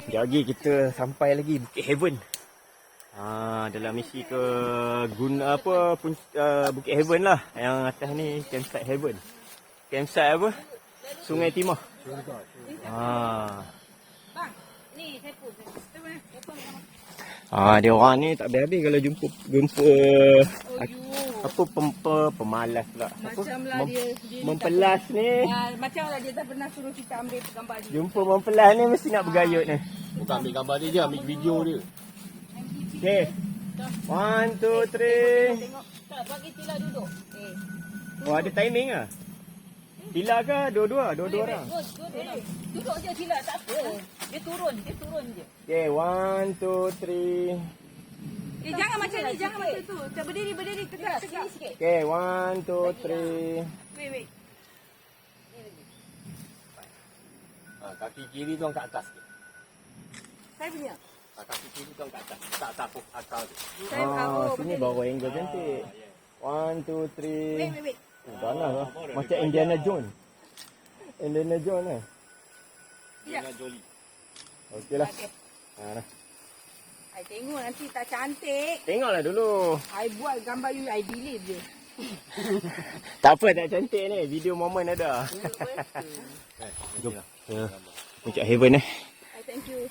Sekejap lagi kita sampai lagi Bukit Heaven. Dalam misi ke guna apa pun Bukit Heaven lah. Yang atas ni campsite Heaven. Campsite apa? Sungai Timah. Bang, ni saya pun. Dia orang ni tak habis-habis kalau jumpa apa pemalas pula. Macamlah dia Mempelas ni. macamlah dia tak pernah suruh kita ambil gambar dia. Jumpa mempelas ni mesti nak bergayut ni. Bukan ambil gambar dia je, ambil video dia. Okay. 1, 2, 3. Tengok. Tak, bagi Tila duduk. Oh, ada timing ah? Tila ke? Dua-dua orang. Duduk je Tila, tak apa. Dia turun je. Okay, 1, 2, 3. Jangan macam ni, jangan macam tu. Tak berdiri, tegak. Sikit. Okay, 1, 2, 3. Wait. Kaki kiri tu angkat atas sikit. Saya punya. Kaki kiri tu angkat atas. Tak tapuk akal tu. Sini bawa angle cantik. 1, 2, 3. Wait. Tanah lah. Macam Indiana Jones. Indiana Jones lah. Jangan joli. Okey lah. Dah. I tengok nanti tak cantik. Tengoklah dulu. I buat gambar you, I delete je. Tak apa, tak cantik ni. Video moment ada. Jom. Puncak Heaven I thank you.